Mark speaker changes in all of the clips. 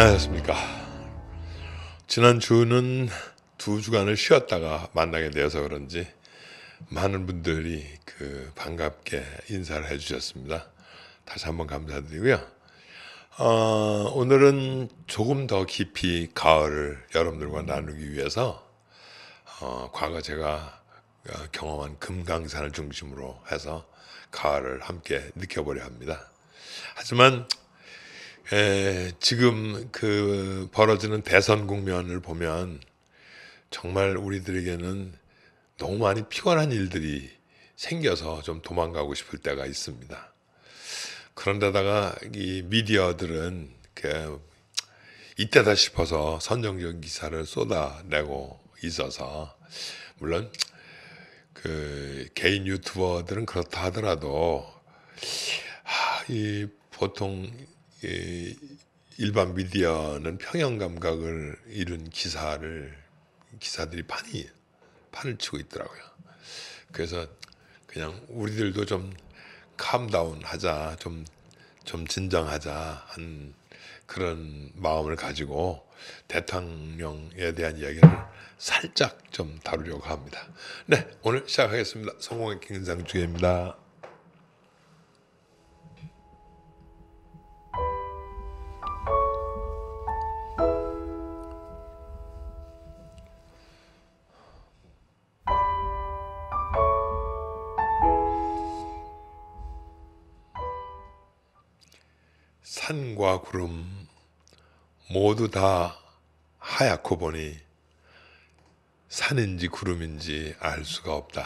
Speaker 1: 안녕하셨습니까. 지난주는 2주간을 쉬었다가 만나게 되어서 그런지 많은 분들이 반갑게 인사를 해주셨습니다. 다시 한번 감사드리고요. 오늘은 조금 더 깊이 가을을 여러분들과 나누기 위해서 과거 제가 경험한 금강산을 중심으로 해서 가을을 함께 느껴보려 합니다. 하지만 지금 벌어지는 대선 국면을 보면 정말 우리들에게는 너무 많이 피곤한 일들이 생겨서 좀 도망가고 싶을 때가 있습니다. 그런데다가 이 미디어들은 이때다 싶어서 선정적 기사를 쏟아내고 있어서, 물론 개인 유튜버들은 그렇다 하더라도 보통 일반 미디어는 평형 감각을 이룬 기사들이 판을 치고 있더라고요. 그래서 그냥 우리들도 좀 캄다운 하자, 좀 진정하자 한 그런 마음을 가지고 대통령에 대한 이야기를 살짝 좀 다루려고 합니다. 네, 오늘 시작하겠습니다. 성공의 김상중입니다. 산과 구름 모두 다 하얗고 보니 산인지 구름인지 알 수가 없다.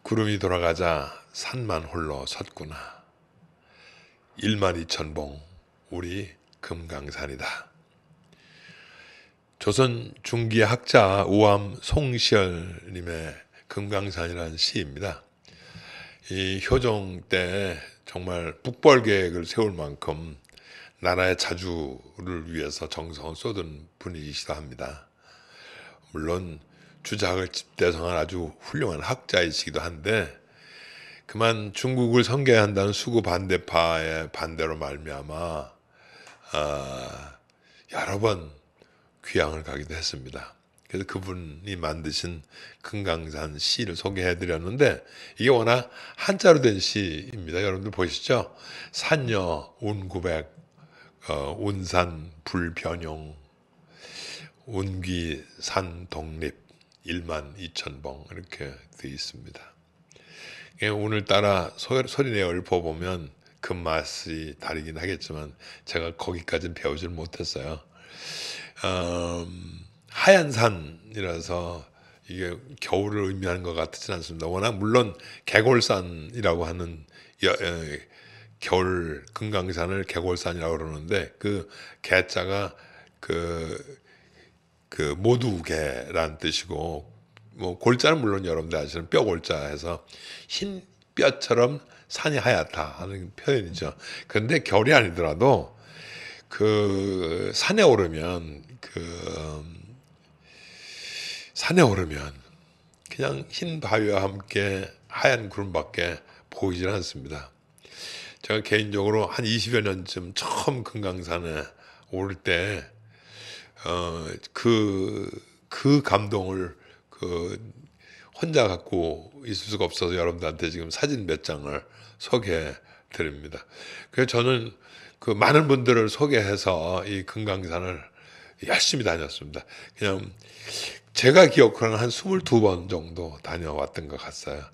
Speaker 1: 구름이 돌아가자 산만 홀로 섰구나. 12,000봉 우리 금강산이다. 조선 중기 학자 우암 송시열님의 금강산이라는 시입니다. 이 효종 때 정말 북벌계획을 세울 만큼 나라의 자주를 위해서 정성을 쏟은 분이시다 합니다. 물론 주작을 집대성한 아주 훌륭한 학자이시기도 한데, 그만 중국을 선계한다는 수구 반대파의 반대로 말미암아 여러 번 귀향을 가기도 했습니다. 그래서 그분이 만드신 금강산 시를 소개해드렸는데, 이게 워낙 한자로 된 시입니다. 여러분들 보시죠. 산여 운구백 운산 불변용 운귀 산 독립 12,000봉 이렇게 되어 있습니다. 오늘따라 소리내어 읊어보면 그 맛이 다르긴 하겠지만 제가 거기까지는 배우질 못했어요. 하얀 산이라서 이게 겨울을 의미하는 것 같지는 않습니다. 워낙 물론 개골산이라고 하는 겨울 금강산을 개골산이라고 그러는데, 그 개자가 모두개란 뜻이고, 뭐 골자는 물론 여러분들 아시는 뼈골자 해서 흰 뼈처럼 산이 하얗다 하는 표현이죠. 그런데 겨울이 아니더라도 산에 오르면 그냥 흰 바위와 함께 하얀 구름밖에 보이질 않습니다. 제가 개인적으로 한 20여 년쯤 처음 금강산에 오를 때 그 감동을 혼자 갖고 있을 수가 없어서 여러분들한테 지금 사진 몇 장을 소개해 드립니다. 그래서 저는 많은 분들을 소개해서 이 금강산을 열심히 다녔습니다. 그냥 제가 기억하는 한 22번 정도 다녀왔던 것 같아요.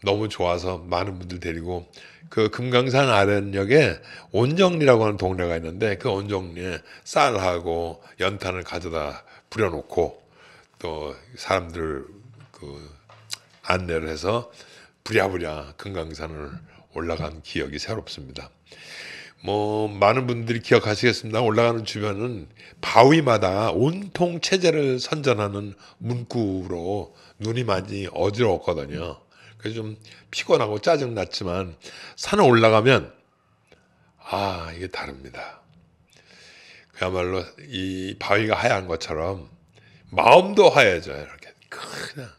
Speaker 1: 너무 좋아서 많은 분들 데리고 금강산 아랫역에 온정리라고 하는 동네가 있는데, 그 온정리에 쌀하고 연탄을 가져다 뿌려놓고 또 사람들 안내를 해서 부랴부랴 금강산을 올라간 기억이 새롭습니다. 뭐 많은 분들이 기억하시겠습니다. 올라가는 주변은 바위마다 온통 체제를 선전하는 문구로 눈이 많이 어지러웠거든요. 그래서 좀 피곤하고 짜증났지만 산에 올라가면 이게 다릅니다. 그야말로 이 바위가 하얀 것처럼 마음도 하얘져요. 이렇게 그냥.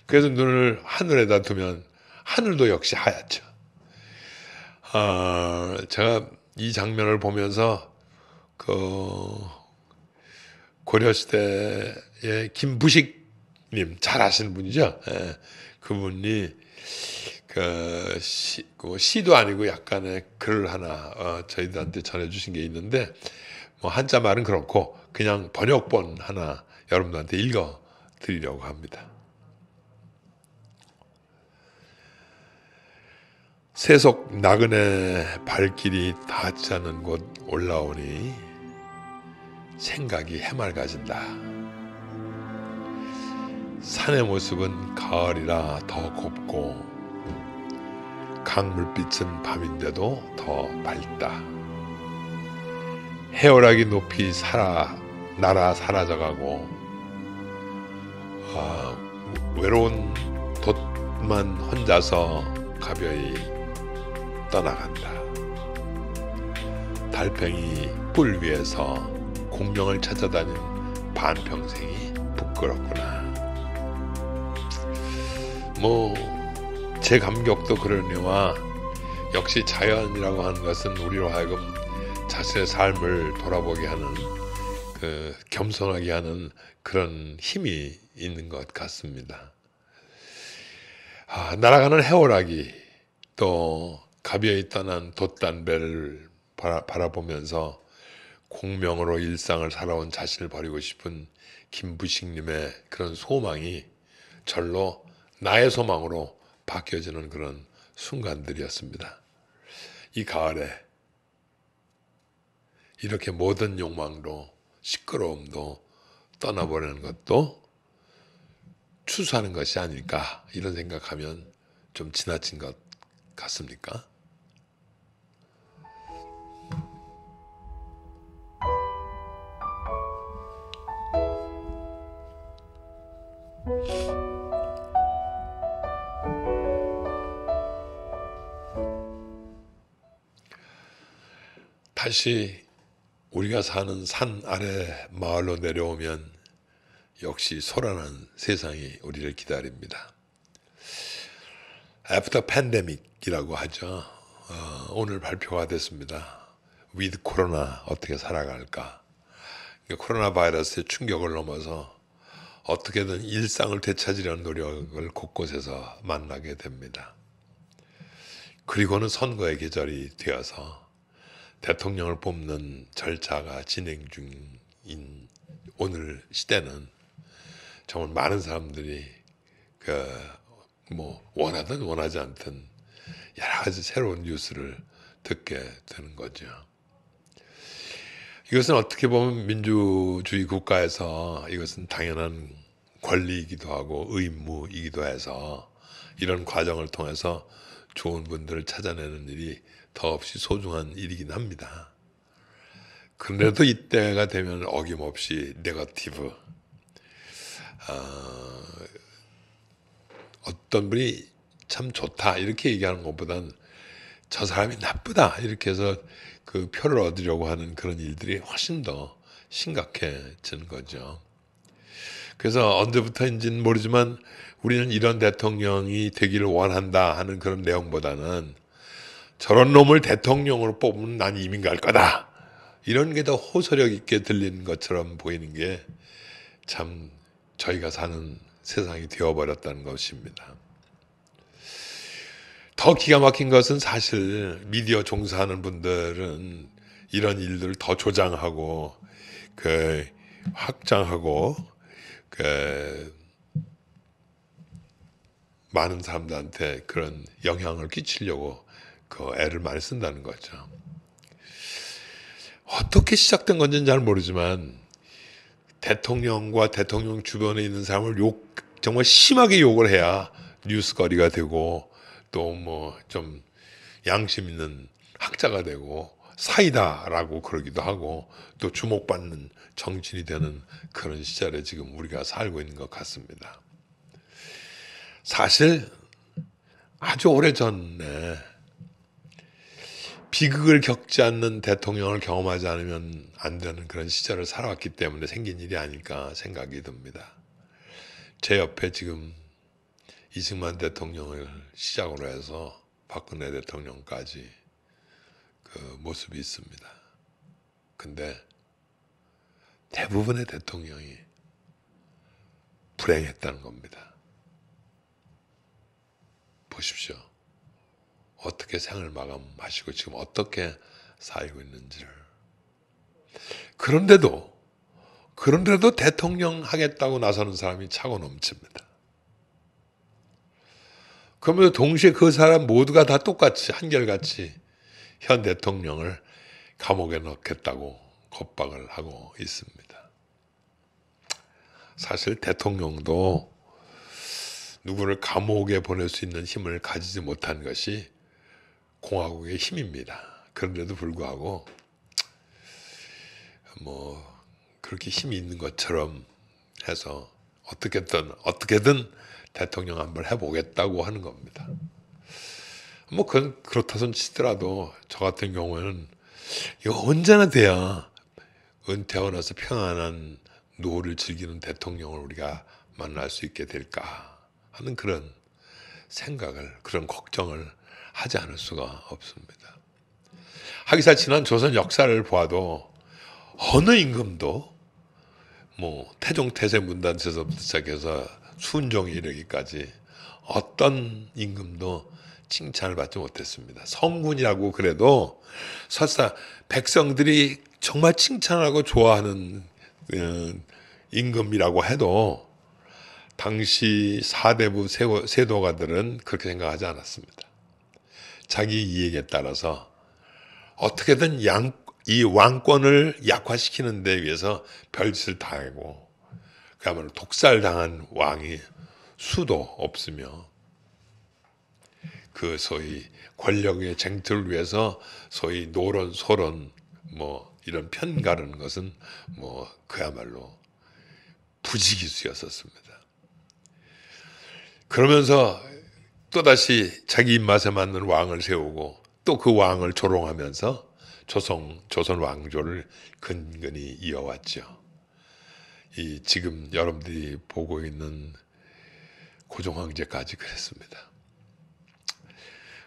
Speaker 1: 그래서 눈을 하늘에다 두면 하늘도 역시 하얗죠. 제가 이 장면을 보면서 그 고려시대의 김부식님 잘 아시는 분이죠. 예, 그분이 그 시도 아니고 약간의 글 하나 저희들한테 전해주신 게 있는데 뭐 한자 말은 그렇고 그냥 번역본 하나 여러분들한테 읽어 드리려고 합니다. 세속 나그네 발길이 닿지 않는 곳 올라오니 생각이 해맑아진다. 산의 모습은 가을이라 더 곱고 강물빛은 밤인데도 더 밝다. 해오락이 높이 날아 사라져가고 외로운 돛만 혼자서 가벼이 떠나간다. 달팽이 뿔 위에서 공룡을 찾아다닌 반평생이 부끄럽구나. 제 감격도 그러니와 역시 자연이라고 하는 것은 우리로 하여금 자신의 삶을 돌아보게 하는 겸손하게 하는 그런 힘이 있는 것 같습니다. 날아가는 해오락이 또 가벼이 떠난 돛단배를 바라보면서 공명으로 일상을 살아온 자신을 버리고 싶은 김부식님의 그런 소망이 절로 나의 소망으로 바뀌어지는 그런 순간들이었습니다. 이 가을에 이렇게 모든 욕망도 시끄러움도 떠나버리는 것도 추수하는 것이 아닐까 이런 생각하면 좀 지나친 것 같습니까? 다시 우리가 사는 산 아래 마을로 내려오면 역시 소란한 세상이 우리를 기다립니다. After Pandemic이라고 하죠. 오늘 발표가 됐습니다. With 코로나 어떻게 살아갈까? 코로나 바이러스의 충격을 넘어서 어떻게든 일상을 되찾으려는 노력을 곳곳에서 만나게 됩니다. 그리고는 선거의 계절이 되어서 대통령을 뽑는 절차가 진행 중인 오늘 시대는 정말 많은 사람들이 원하든 원하지 않든 여러 가지 새로운 뉴스를 듣게 되는 거죠. 이것은 어떻게 보면 민주주의 국가에서 이것은 당연한 권리이기도 하고 의무이기도 해서 이런 과정을 통해서 좋은 분들을 찾아내는 일이 더없이 소중한 일이긴 합니다. 그런데도 이때가 되면 어김없이 네거티브 어떤 분이 참 좋다 이렇게 얘기하는 것보단 저 사람이 나쁘다 이렇게 해서 그 표를 얻으려고 하는 그런 일들이 훨씬 더 심각해지는 거죠. 그래서 언제부터인지는 모르지만 우리는 이런 대통령이 되기를 원한다 하는 그런 내용보다는 저런 놈을 대통령으로 뽑으면 난 이민 갈 거다. 이런 게 더 호소력 있게 들리는 것처럼 보이는 게 참 저희가 사는 세상이 되어버렸다는 것입니다. 더 기가 막힌 것은 사실 미디어 종사하는 분들은 이런 일들을 더 조장하고 확장하고 많은 사람들한테 그런 영향을 끼치려고 애를 많이 쓴다는 거죠. 어떻게 시작된 건지는 잘 모르지만 대통령과 대통령 주변에 있는 사람을 정말 심하게 욕을 해야 뉴스거리가 되고 또 좀 양심 있는 학자가 되고 사이다라고 그러기도 하고 또 주목받는 정치인이 되는 그런 시절에 지금 우리가 살고 있는 것 같습니다. 사실 아주 오래전에 비극을 겪지 않는 대통령을 경험하지 않으면 안 되는 그런 시절을 살아왔기 때문에 생긴 일이 아닐까 생각이 듭니다. 제 옆에 지금 이승만 대통령을 시작으로 해서 박근혜 대통령까지 그 모습이 있습니다. 근데 대부분의 대통령이 불행했다는 겁니다. 보십시오. 어떻게 생을 마감하시고 지금 어떻게 살고 있는지를. 그런데도 대통령 하겠다고 나서는 사람이 차고 넘칩니다. 그러면 동시에 그 사람 모두가 다 똑같이 한결같이 현 대통령을 감옥에 넣겠다고 겁박을 하고 있습니다. 사실 대통령도 누구를 감옥에 보낼 수 있는 힘을 가지지 못한 것이 공화국의 힘입니다. 그런데도 불구하고 뭐 그렇게 힘이 있는 것처럼 해서 어떻게든 대통령 한번 해보겠다고 하는 겁니다. 뭐 그건 그렇다손 치더라도 저 같은 경우에는 이거 언제나 돼야 은퇴하고 나서 평안한 노후를 즐기는 대통령을 우리가 만날 수 있게 될까 하는 그런 생각을, 그런 걱정을 하지 않을 수가 없습니다. 하기사 지난 조선 역사를 보아도 어느 임금도 뭐 태종 태세 문단세서부터 시작해서 순종에 이르기까지 어떤 임금도 칭찬을 받지 못했습니다. 성군이라고 그래도 설사 백성들이 정말 칭찬하고 좋아하는 임금이라고 해도 당시 사대부 세도가들은 그렇게 생각하지 않았습니다. 자기 이익에 따라서 어떻게든 이 왕권을 약화시키는 데 위해서 별짓을 다 하고 그야말로 독살당한 왕이 수도 없으며 그 소위 권력의 쟁투를 위해서 소위 노론 소론 뭐 이런 편가르는 것은 뭐 그야말로 부지기수였었습니다. 그러면서 또다시 자기 입맛에 맞는 왕을 세우고 또 그 왕을 조롱하면서 조선 왕조를 근근히 이어왔죠. 이 지금 여러분들이 보고 있는 고종 황제까지 그랬습니다.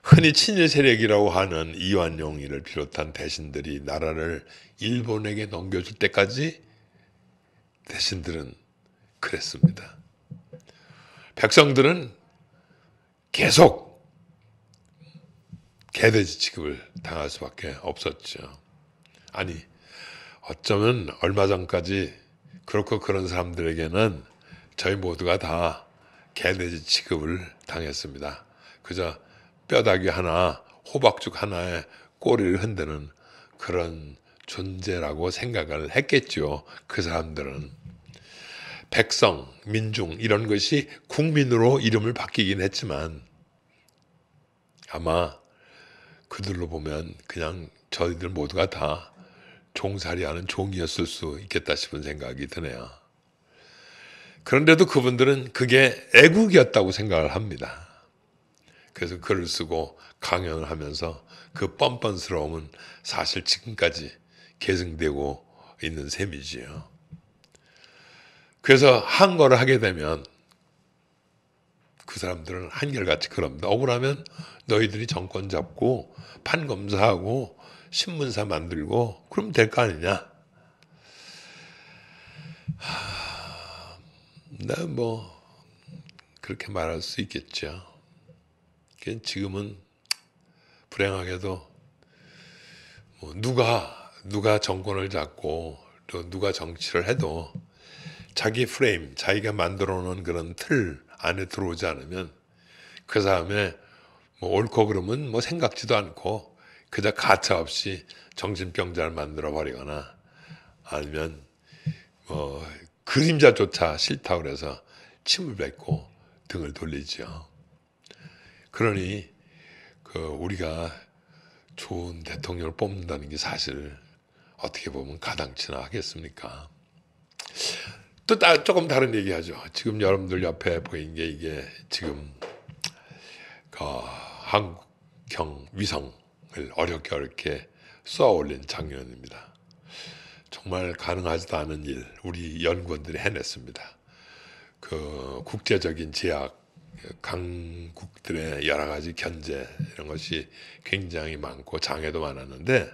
Speaker 1: 흔히 친일 세력이라고 하는 이완용이를 비롯한 대신들이 나라를 일본에게 넘겨줄 때까지 대신들은 그랬습니다. 백성들은 계속 개돼지 취급을 당할 수밖에 없었죠. 아니 어쩌면 얼마 전까지 그렇고 그런 사람들에게는 저희 모두가 다 개돼지 취급을 당했습니다. 그저 뼈다귀 하나, 호박죽 하나에 꼬리를 흔드는 그런 존재라고 생각을 했겠죠. 그 사람들은. 백성, 민중 이런 것이 국민으로 이름을 바뀌긴 했지만 아마 그들로 보면 그냥 저희들 모두가 다 종살이하는 종이었을 수 있겠다 싶은 생각이 드네요. 그런데도 그분들은 그게 애국이었다고 생각을 합니다. 그래서 글을 쓰고 강연을 하면서 그 뻔뻔스러움은 사실 지금까지 계승되고 있는 셈이지요. 그래서 한거를 하게 되면 그 사람들은 한결같이 그럽니다. 억울하면 너희들이 정권 잡고 판검사하고 신문사 만들고 그러면 될 거 아니냐. 나 뭐 그렇게 말할 수 있겠죠. 지금은 불행하게도 뭐 누가 정권을 잡고 또 누가 정치를 해도 자기 프레임, 자기가 만들어 놓은 그런 틀 안에 들어오지 않으면 그 다음에 뭐 옳고 그러면 뭐 생각지도 않고 그저 가차 없이 정신병자를 만들어 버리거나 아니면 뭐 그림자조차 싫다고 그래서 침을 뱉고 등을 돌리죠. 그러니 우리가 좋은 대통령을 뽑는다는 게 사실 어떻게 보면 가당치나 하겠습니까? 또 조금 다른 얘기하죠. 지금 여러분들 옆에 보이는 게 이게 지금 한국형 위성을 어렵게 쏘아 올린 장면입니다. 정말 가능하지도 않은 일 우리 연구원들이 해냈습니다. 그 국제적인 제약 강국들의 여러 가지 견제 이런 것이 굉장히 많고 장애도 많았는데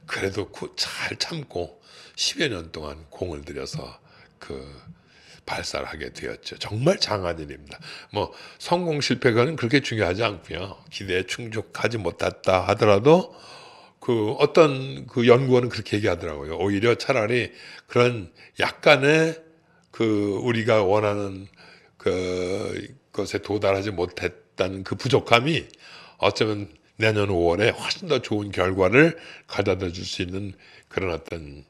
Speaker 1: 그래도 잘 참고 10여 년 동안 공을 들여서 발사를 하게 되었죠. 정말 장한 일입니다. 뭐 성공 실패가는 그렇게 중요하지 않고요. 기대에 충족하지 못했다 하더라도 어떤 연구원은 그렇게 얘기하더라고요. 오히려 차라리 그런 약간의 우리가 원하는 것에 도달하지 못했다는 부족함이 어쩌면 내년 5월에 훨씬 더 좋은 결과를 가져다 줄 수 있는 그런 어떤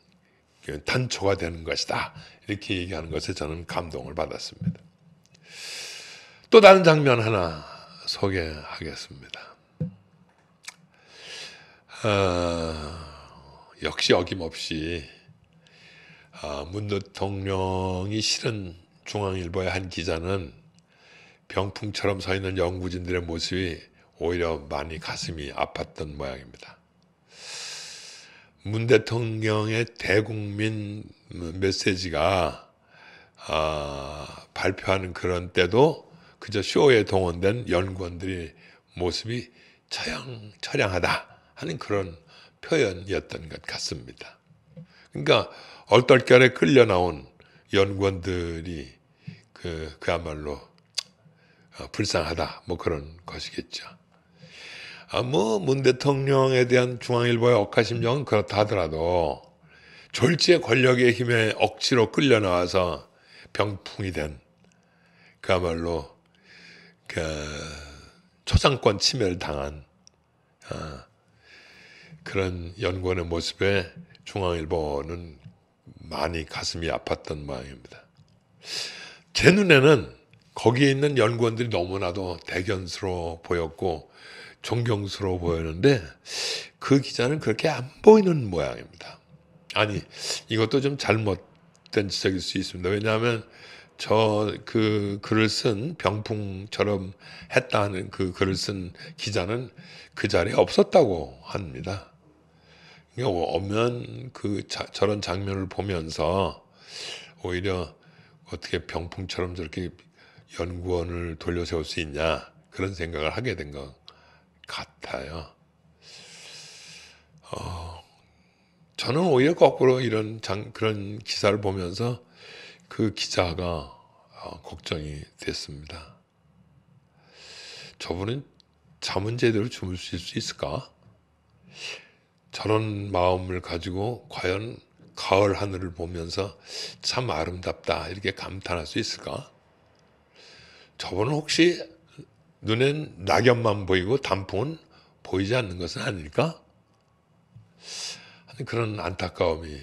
Speaker 1: 단초가 되는 것이다. 이렇게 얘기하는 것에 저는 감동을 받았습니다. 또 다른 장면 하나 소개하겠습니다. 역시 어김없이 문 대통령이 실은 중앙일보의 한 기자는 병풍처럼 서 있는 연구진들의 모습이 오히려 많이 가슴이 아팠던 모양입니다. 문 대통령의 대국민 메시지가 발표하는 그런 때도 그저 쇼에 동원된 연구원들의 모습이 처량하다 하는 그런 표현이었던 것 같습니다. 그러니까 얼떨결에 끌려 나온 연구원들이 그야말로 불쌍하다 뭐 그런 것이겠죠. 문 대통령에 대한 중앙일보의 억하심정은 그렇다 하더라도 졸지의 권력의 힘에 억지로 끌려 나와서 병풍이 된 그야말로 초상권 침해를 당한 그런 연구원의 모습에 중앙일보는 많이 가슴이 아팠던 모양입니다. 제 눈에는 거기에 있는 연구원들이 너무나도 대견스러워 보였고 존경스러워 보였는데 그 기자는 그렇게 안 보이는 모양입니다. 아니, 이것도 좀 잘못된 지적일 수 있습니다. 왜냐하면 글을 쓴 병풍처럼 했다 하는 글을 쓴 기자는 그 자리에 없었다고 합니다. 오면 저런 장면을 보면서 오히려 어떻게 병풍처럼 저렇게 연구원을 돌려세울 수 있냐 그런 생각을 하게 된 것 같아요. 저는 오히려 거꾸로 그런 기사를 보면서 그 기자가 걱정이 됐습니다. 저분은 잠은 제대로 주무실 수 있을까? 저런 마음을 가지고 과연 가을 하늘을 보면서 참 아름답다 이렇게 감탄할 수 있을까? 저분은 혹시 눈엔 낙엽만 보이고 단풍은 보이지 않는 것은 아닐까? 그런 안타까움이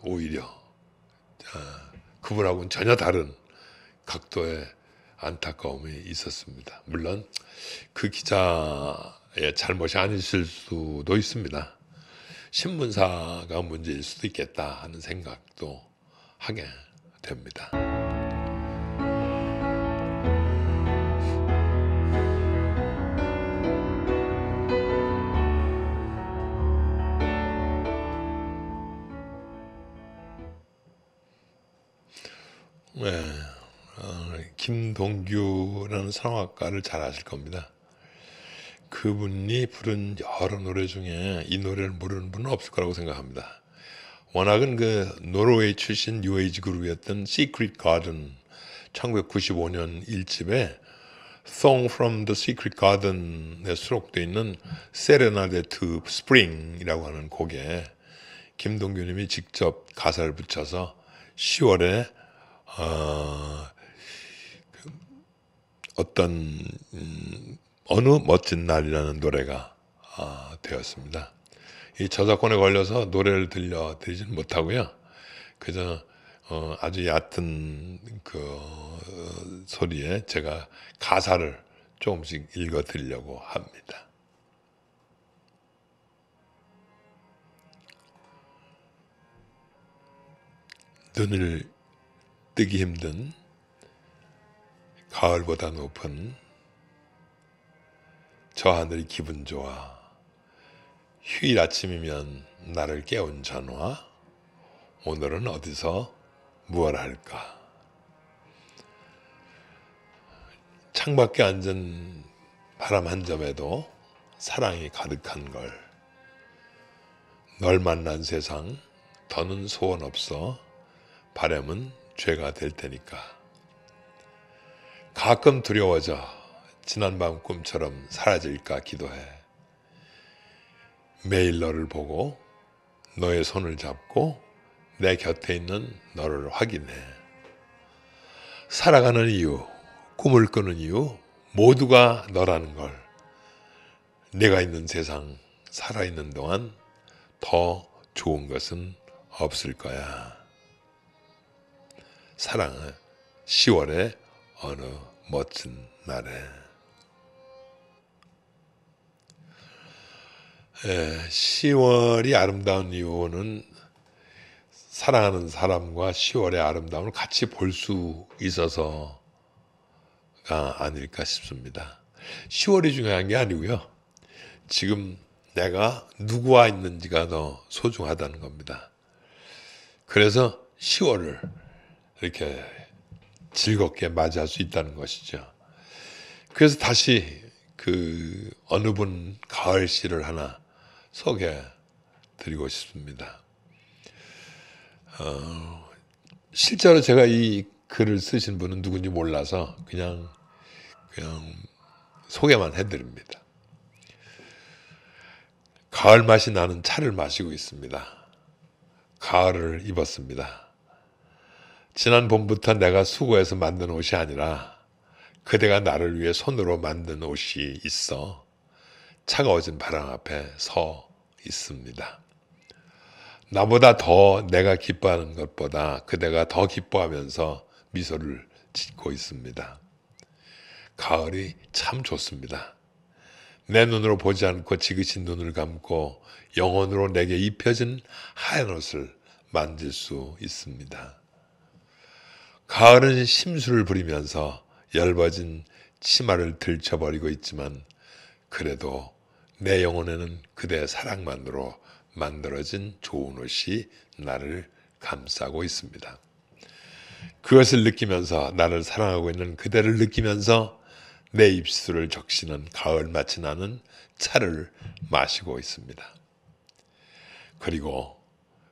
Speaker 1: 오히려 그분하고는 전혀 다른 각도의 안타까움이 있었습니다. 물론 그 기자의 잘못이 아니실 수도 있습니다. 신문사가 문제일 수도 있겠다 하는 생각도 하게 됩니다. 네, 김동규라는 성악가를 잘 아실 겁니다. 그분이 부른 여러 노래 중에 이 노래를 모르는 분은 없을 거라고 생각합니다. 워낙은 노르웨이 출신 뉴에이지 그룹이었던 Secret Garden 1995년 1집에 Song from the Secret Garden에 수록되어 있는 Serenade to Spring이라고 하는 곡에 김동규님이 직접 가사를 붙여서 10월에 어느 멋진 날이라는 노래가 되었습니다. 이 저작권에 걸려서 노래를 들려드리지는 못하고요. 그저 아주 얕은 소리에 제가 가사를 조금씩 읽어드리려고 합니다. 눈을 뜨기 힘든 가을보다 높은 저 하늘이 기분 좋아. 휴일 아침이면 나를 깨운 전화. 오늘은 어디서 무얼 할까? 창밖에 앉은 바람 한 점에도 사랑이 가득한 걸. 널 만난 세상 더는 소원 없어. 바람은 죄가 될 테니까. 가끔 두려워져 지난밤 꿈처럼 사라질까 기도해. 매일 너를 보고 너의 손을 잡고 내 곁에 있는 너를 확인해. 살아가는 이유, 꿈을 꾸는 이유 모두가 너라는 걸. 내가 있는 세상 살아있는 동안 더 좋은 것은 없을 거야. 사랑은 10월의 어느 멋진 날에. 10월이 아름다운 이유는 사랑하는 사람과 10월의 아름다움을 같이 볼 수 있어서가 아닐까 싶습니다. 10월이 중요한 게 아니고요. 지금 내가 누구와 있는지가 더 소중하다는 겁니다. 그래서 10월을 이렇게 즐겁게 맞이할 수 있다는 것이죠. 그래서 다시 그 어느 분 가을 시를 하나 소개해 드리고 싶습니다. 실제로 제가 이 글을 쓰신 분은 누군지 몰라서 그냥 소개만 해드립니다. 가을 맛이 나는 차를 마시고 있습니다. 가을을 입었습니다. 지난 봄부터 내가 수고해서 만든 옷이 아니라 그대가 나를 위해 손으로 만든 옷이 있어 차가워진 바람 앞에 서 있습니다. 나보다 더 내가 기뻐하는 것보다 그대가 더 기뻐하면서 미소를 짓고 있습니다. 가을이 참 좋습니다. 내 눈으로 보지 않고 지그시 눈을 감고 영혼으로 내게 입혀진 하얀 옷을 만질 수 있습니다. 가을은 심술을 부리면서 엷어진 치마를 들쳐버리고 있지만 그래도 내 영혼에는 그대의 사랑만으로 만들어진 좋은 옷이 나를 감싸고 있습니다. 그것을 느끼면서 나를 사랑하고 있는 그대를 느끼면서 내 입술을 적시는 가을 맛이 나는 차를 마시고 있습니다. 그리고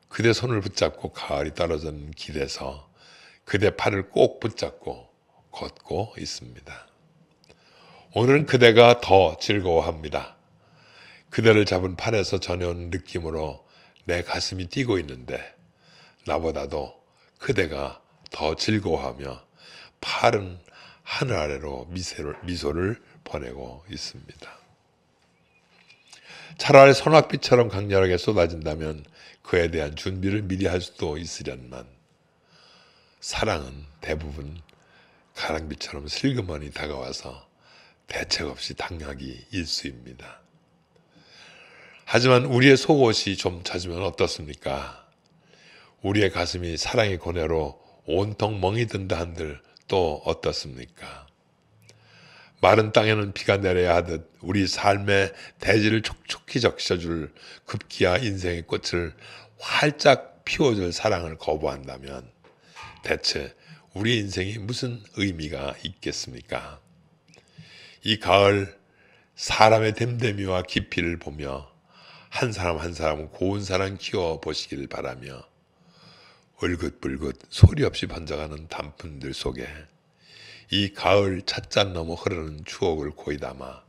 Speaker 1: 그대 손을 붙잡고 가을이 떨어지는 길에서 그대 팔을 꼭 붙잡고 걷고 있습니다. 오늘은 그대가 더 즐거워합니다. 그대를 잡은 팔에서 전해온 느낌으로 내 가슴이 뛰고 있는데 나보다도 그대가 더 즐거워하며 팔은 하늘 아래로 미소를 보내고 있습니다. 차라리 소낙비처럼 강렬하게 쏟아진다면 그에 대한 준비를 미리 할 수도 있으련만 사랑은 대부분 가랑비처럼 슬그머니 다가와서 대책 없이 당하기 일쑤입니다. 하지만 우리의 속옷이 좀 젖으면 어떻습니까? 우리의 가슴이 사랑의 고뇌로 온통 멍이 든다 한들 또 어떻습니까? 마른 땅에는 비가 내려야 하듯 우리 삶의 대지를 촉촉히 적셔줄 급기야 인생의 꽃을 활짝 피워줄 사랑을 거부한다면 대체 우리 인생이 무슨 의미가 있겠습니까? 이 가을 사람의 됨됨이와 깊이를 보며 한 사람 한 사람 고운 사랑 키워보시길 바라며 울긋불긋 소리 없이 번져가는 단풍들 속에 이 가을 찻잔 넘어 흐르는 추억을 고이 담아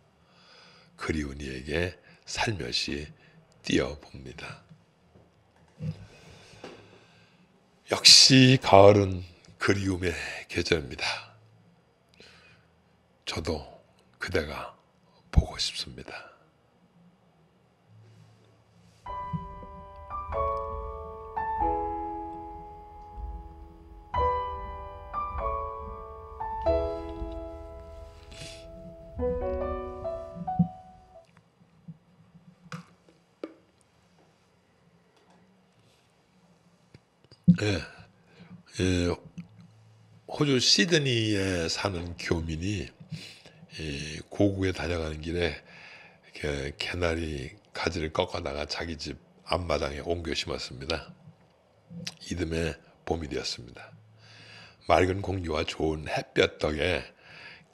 Speaker 1: 그리운 이에게 살며시 띄어봅니다. 역시 가을은 그리움의 계절입니다. 저도 그대가 보고 싶습니다. 호주 시드니에 사는 교민이 고국에 다녀가는 길에 개나리 가지를 꺾어다가 자기 집 앞마당에 옮겨 심었습니다. 이듬해 봄이 되었습니다. 맑은 공기와 좋은 햇볕 덕에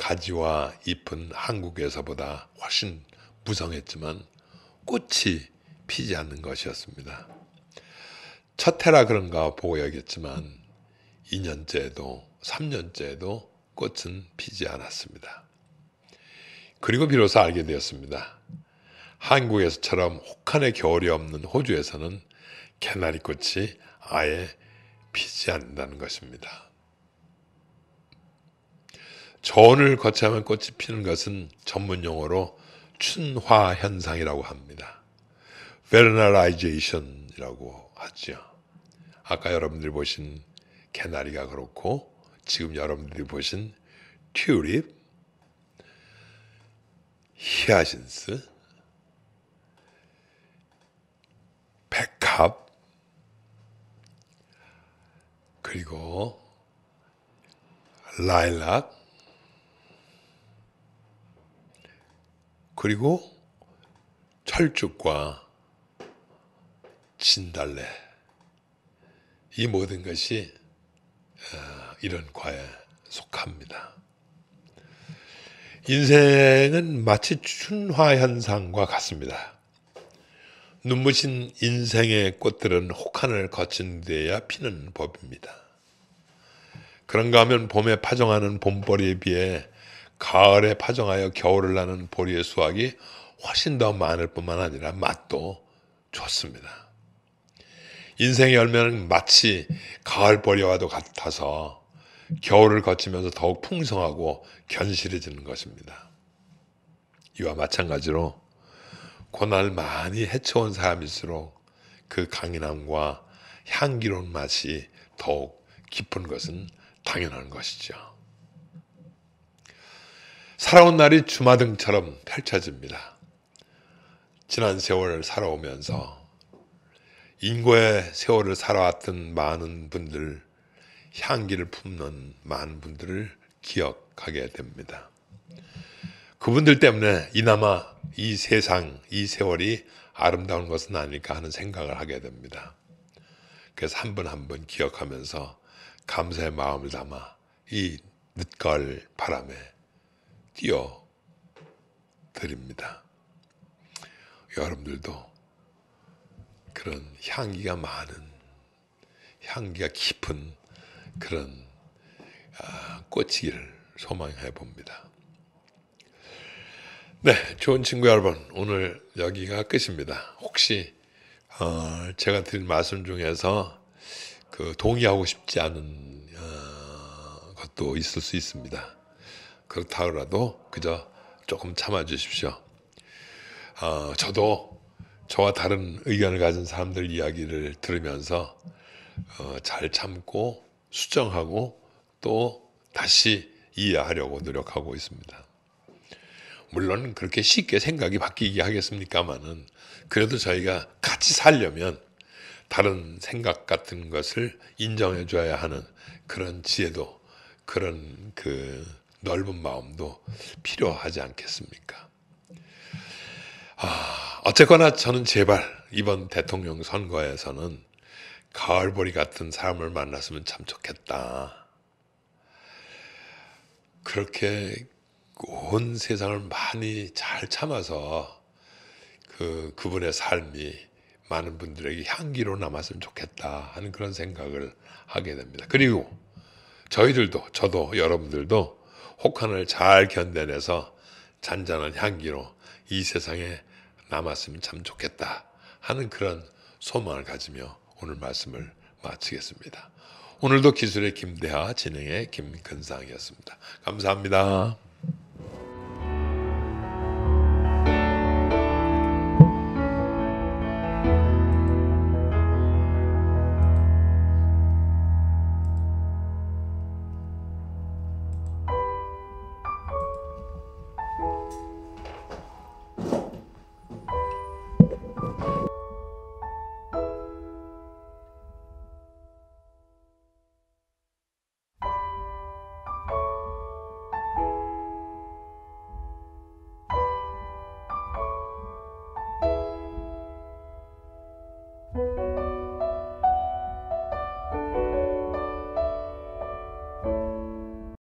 Speaker 1: 가지와 잎은 한국에서보다 훨씬 무성했지만 꽃이 피지 않는 것이었습니다. 첫 해라 그런가 보고 여겼지만 2년째에도 3년째에도 꽃은 피지 않았습니다. 그리고 비로소 알게 되었습니다. 한국에서처럼 혹한의 겨울이 없는 호주에서는 개나리꽃이 아예 피지 않는다는 것입니다. 저온을 거쳐야만 꽃이 피는 것은 전문 용어로 춘화 현상이라고 합니다. Vernalization이라고 하죠. 아까 여러분들이 보신 개나리가 그렇고 지금 여러분들이 보신 튤립, 히아신스, 백합, 그리고 라일락, 그리고 철쭉과 진달래, 이 모든 것이 이런 과에 속합니다. 인생은 마치 춘화현상과 같습니다. 눈부신 인생의 꽃들은 혹한을 거친 데야 피는 법입니다. 그런가 하면 봄에 파종하는 봄보리에 비해 가을에 파종하여 겨울을 나는 보리의 수확이 훨씬 더 많을 뿐만 아니라 맛도 좋습니다. 인생의 열매는 마치 가을 보리와도 같아서 겨울을 거치면서 더욱 풍성하고 견실해지는 것입니다. 이와 마찬가지로 고난을 많이 헤쳐온 사람일수록 그 강인함과 향기로운 맛이 더욱 깊은 것은 당연한 것이죠. 살아온 날이 주마등처럼 펼쳐집니다. 지난 세월을 살아오면서 인고의 세월을 살아왔던 많은 분들, 향기를 품는 많은 분들을 기억하게 됩니다. 그분들 때문에 이나마 이 세상, 이 세월이 아름다운 것은 아닐까 하는 생각을 하게 됩니다. 그래서 한 분 한 분 기억하면서 감사의 마음을 담아 이 늦가을 바람에 띄워 드립니다. 여러분들도 그런 향기가 많은, 향기가 깊은 그런 꽃이기를 소망해 봅니다. 네, 좋은 친구 여러분, 오늘 여기가 끝입니다. 혹시 제가 드린 말씀 중에서 동의하고 싶지 않은 것도 있을 수 있습니다. 그렇다 하더라도 그저 조금 참아 주십시오. 저도 저와 다른 의견을 가진 사람들 이야기를 들으면서 잘 참고 수정하고 또 다시 이해하려고 노력하고 있습니다. 물론 그렇게 쉽게 생각이 바뀌게 하겠습니까마는 그래도 저희가 같이 살려면 다른 생각 같은 것을 인정해 줘야 하는 그런 지혜도, 그런 넓은 마음도 필요하지 않겠습니까? 어쨌거나 저는 제발 이번 대통령 선거에서는 가을보리 같은 사람을 만났으면 참 좋겠다. 그렇게 온 세상을 많이 잘 참아서 그분의 삶이 많은 분들에게 향기로 남았으면 좋겠다 하는 그런 생각을 하게 됩니다. 그리고 저희들도, 저도, 여러분들도 혹한을 잘 견뎌내서 잔잔한 향기로 이 세상에 남았으면 참 좋겠다 하는 그런 소망을 가지며 오늘 말씀을 마치겠습니다. 오늘도 기술의 김대하, 진행의 김근상이었습니다. 감사합니다.